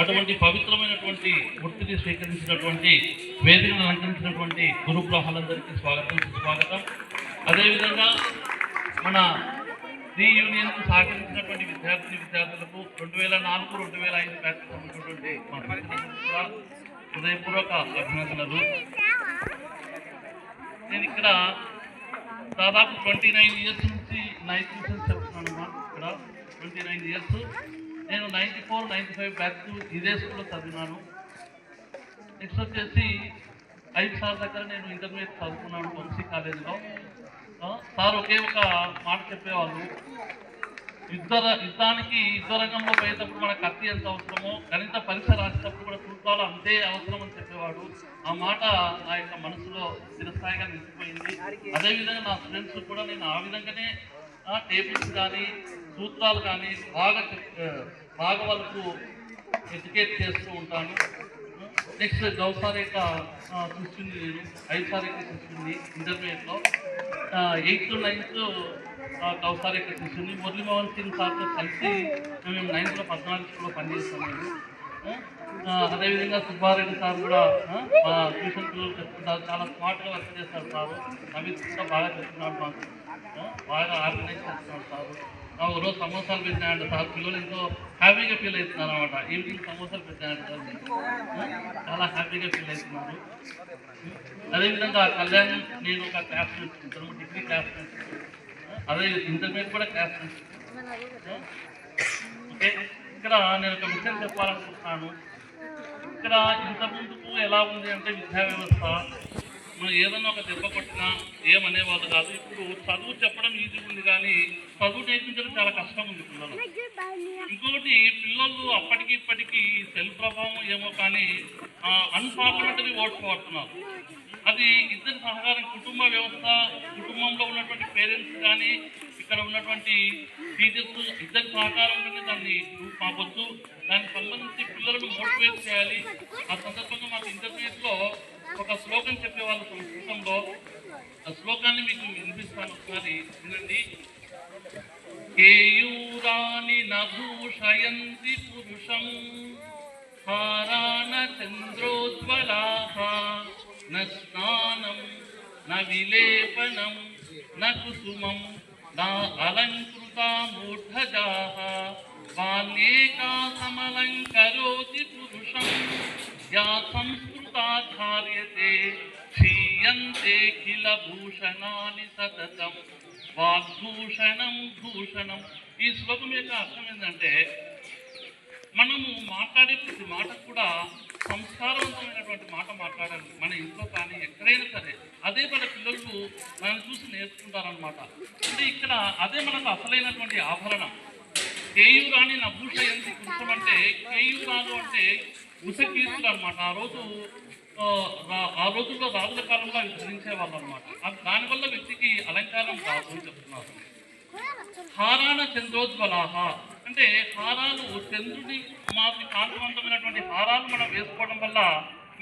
అటువంటి పవిత్రమైనటువంటి వృత్తిని స్వీకరించినటువంటి వేదికను అలంకరించినటువంటి గురు గ్రహాలందరికీ స్వాగతం సుస్వాగతం. అదేవిధంగా మన ది యూనియన్కు సహకరించినటువంటి విద్యార్థులకు 2004-2005 బ్యాచ్ సంబంధించినటువంటి మా కూడా హృదయపూర్వక అభినందనలు. నేను ఇక్కడ దాదాపు 29 ఇయర్స్ నుంచి నైన్త్ సెన్స్ చెప్తున్నాను అన్నమాట. ఇక్కడ 29 ఇయర్స్. నేను 94-95 బ్యాచ్ ఇదే స్కూల్లో చదివినాను. నెక్స్ట్ వచ్చేసి 5 సార్ దగ్గర నేను ఇంటర్మీడియట్ చదువుకున్నాను వంశీ కాలేజీలో. సార్ ఒకే ఒక మాట చెప్పేవాళ్ళు, యుద్ధానికి యుద్ధ రంగంలో పోయేటప్పుడు మన కత్తి ఎంత అవసరమో గణిత పరీక్ష రాసేటప్పుడు కూడా సూత్రాలు అంతే అవసరం అని చెప్పేవాడు. ఆ మాట నా యొక్క మనసులో చిరస్థాయిగా నిలిచిపోయింది. అదేవిధంగా నా స్టూడెంట్స్ కూడా నేను ఆ విధంగానే టేబుల్స్ కానీ సూత్రాలు కానీ బాగా వాళ్ళకు ఎడ్యుకేట్ చేస్తూ ఉంటాను. నెక్స్ట్ గౌసార్ యొక్క చూస్తుంది, నేను 5 సార్ యొక్క చూస్తుంది ఇంటర్మీడియట్లో. 8th 9th గౌసార్ యొక్క చూస్తుంది. మురళీమోహన్ సింగ్ సార్తో కలిసి మేము 9th 14 స్కూల్లో పనిచేస్తాము. అదేవిధంగా సుబ్బారెడ్డి సార్ కూడా మా ట్యూషన్ పిల్లలు చెప్తుంటారు, చాలా స్మార్ట్గా వర్క్ చేస్తారు సారు. నవీత్ కూడా బాగా చెప్తున్నాడు, మాకు బాగా ఆర్గనైజ్ చేస్తున్నాడు సారు. రోజు సమోసాలు పెట్టినాడు సార్, పిల్లలు ఎంతో హ్యాపీగా ఫీల్ అవుతున్నారు అనమాట. ఈవినింగ్ సమోసాలు పెట్టినాడు సార్, చాలా హ్యాపీగా ఫీల్ అవుతున్నారు. అదేవిధంగా కళ్యాణ్ నేను ఒక క్లాస్ నేర్చుకుంటాను, డిగ్రీ క్లాస్ నేర్చుకుంటాను. అదే ఇంటర్మీడియట్ కూడా క్లాస్ నేర్చుకుంటాను. ఓకే, ఇక్కడ నేను ఒక విషయం చెప్పాలనుకుంటున్నాను. ఇక్కడ ఇంతకుముందుకు ఎలా ఉంది అంటే విద్యా వ్యవస్థ, మనం ఏదన్నా ఒక దెబ్బ కొట్టినా ఏమనేవాళ్ళు కాదు. ఇప్పుడు చదువు చెప్పడం ఈజీగా ఉంది కానీ చదువు నేర్పించడం చాలా కష్టం ఉంది పిల్లలు. ఇంకొకటి, పిల్లలు అప్పటికి ఇప్పటికీ సెల్ ప్రభావం ఏమో కానీ అన్పార్లమెంటరీ ఓట్స్ వాడుతున్నారు. అది ఇద్దరి సహకారం, కుటుంబ వ్యవస్థ, కుటుంబంలో ఉన్నటువంటి పేరెంట్స్ కానీ ఇక్కడ ఉన్నటువంటి టీచర్స్ ఇద్దరి సహకారం కానీ దాన్ని మాకొద్దు, దానికి సంబంధించి పిల్లలను మోటివేట్ చేయాలి. ఆ సందర్భంగా మాకు ఇంటర్మీడియట్లో ఒక శ్లోకం చెప్పేవాళ్ళు సంస్కృతంలో. ఆ శ్లోకాన్ని మీకు వినిపిస్తాను, ఒకసారి వినండి. కేయూరాని నభూషయంతి పురుషం హారాన చంద్రోజ్వలాః న స్నానం న విలేపనం న కుసుమం నా అలంకృతా మూఢజాః బాల్యేకా సమలంకరోతి పురుషం యా సంస్కృతా ధార్యతే క్షీయంతే కిల భూషణాని సతతం వాగ్భూషణం భూషణం. ఈ శ్లోకం యొక్క అర్థం ఏంటంటే, మనము మాట్లాడే ప్రతి మాట కూడా సంస్కారవంతమైనటువంటి మాట మాట్లాడాలి. మన ఇంట్లో కానీ ఎక్కడైనా సరే అదే మన పిల్లలు మనం చూసి నేర్చుకుంటారనమాట. అంటే ఇక్కడ అదే మనకు అసలైనటువంటి ఆభరణం. కేయూరాని నభూషయంతి పురుషం అంటే, కేయూరాలు అంటే ఉషకీర్తులు అనమాట. ఆ రోజుల్లో రాజుల కాలంలో అవి ధరించేవాళ్ళు అనమాట. దానివల్ల వ్యక్తికి అలంకారం కాదు అని చెప్తున్నారు. హారాన చంద్రోజ్వలాహ అంటే హారాలు, చంద్రుడి మాకు కాంతివంతమైనటువంటి హారాలు మనం వేసుకోవడం వల్ల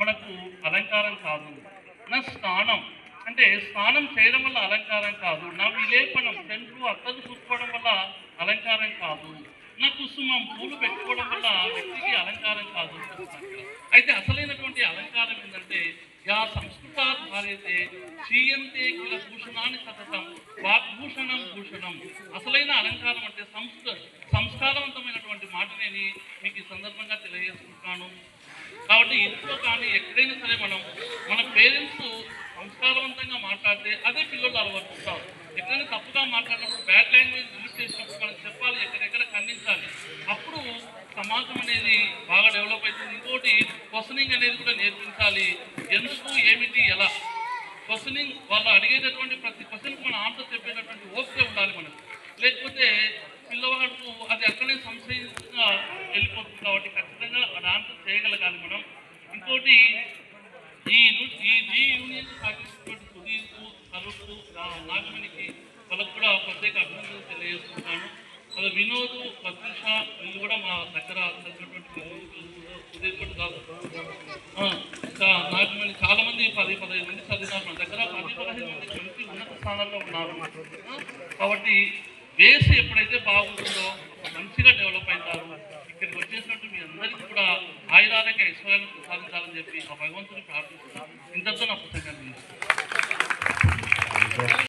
మనకు అలంకారం కాదు. నా స్నానం అంటే స్నానం చేయడం వల్ల అలంకారం కాదు. నా విలేపనం, చంద్రుడు అత్తలు చూసుకోవడం వల్ల అలంకారం కాదు. నా కుసుమం, పూలు పెట్టుకోవడం వల్ల వ్యక్తికి అలంకారం కాదు. అయితే అసలైనటువంటి అలంకారం ఏంటంటే, యా సంస్కృతా ధార్యతే క్షీయంతే కిల భూషణాన్ని సతతం వాగ్భూషణం భూషణం. అసలైన అలంకారం అంటే సంస్కారవంతమైనటువంటి మాట నేను మీకు ఈ సందర్భంగా తెలియజేసుకుంటున్నాను. కాబట్టి ఇంట్లో కానీ ఎక్కడైనా సరే మన పేరెంట్స్ సంస్కారవంతంగా మాట్లాడితే అదే పిల్లలు అలవర్చుతారు. ఎక్కడైనా తప్పుగా మాట్లాడినప్పుడు, బ్యాడ్ లాంగ్వేజ్ యూజ్ చేసినప్పుడు మనం చెప్పాలి, ఎక్కడెక్కడ ఖండించాలి. అప్పుడు సమాజం అనేది బాగా డెవలప్ అవుతుంది. ఇంకోటి, క్వశ్చనింగ్ అనేది కూడా నేర్పించాలి. ఎందుకు, ఏమిటి, ఎలా క్వశ్చనింగ్, వాళ్ళు అడిగేటటువంటి ప్రతి క్వశ్చన్కి మన ఆన్సర్ చెప్పేటటువంటి ఓపిక ఉండాలి మనకు. లేకపోతే పిల్లవాడు అది అక్కడే సంశయంగా వెళ్ళిపోతుంది. కాబట్టి ఖచ్చితంగా అది ఆన్సర్ చేయగలగాలి మనం. ఇంకోటి, ఈ యూనియన్ సాగించినటువంటి సుధీర్కు, కరుకు, నాగమణికి వాళ్ళకు కూడా ప్రత్యేక అభినందనలు తెలియజేస్తున్నాను. అది వినోద్, ప్రత్యూష, వీళ్ళు కూడా మా దగ్గర సుధీర్ కాదు, నాగమణి చాలా మంది 10-15 మంది చదివినారు మన దగ్గర. 10-15 మంది మంచి ఉన్నత స్థానాల్లో ఉన్నారు. కాబట్టి బేస్ ఎప్పుడైతే బాగుంటుందో మంచిగా డెవలప్ అవుతారు. ఇక్కడికి వచ్చేసినట్టు మీ అందరికీ కూడా ఆయురాలకి ఐశ్వర్యాలను ప్రసాదించాలని చెప్పి ఆ భగవంతుని ప్రార్థిస్తున్నాను. ఇంతతో నా పుస్తకాన్ని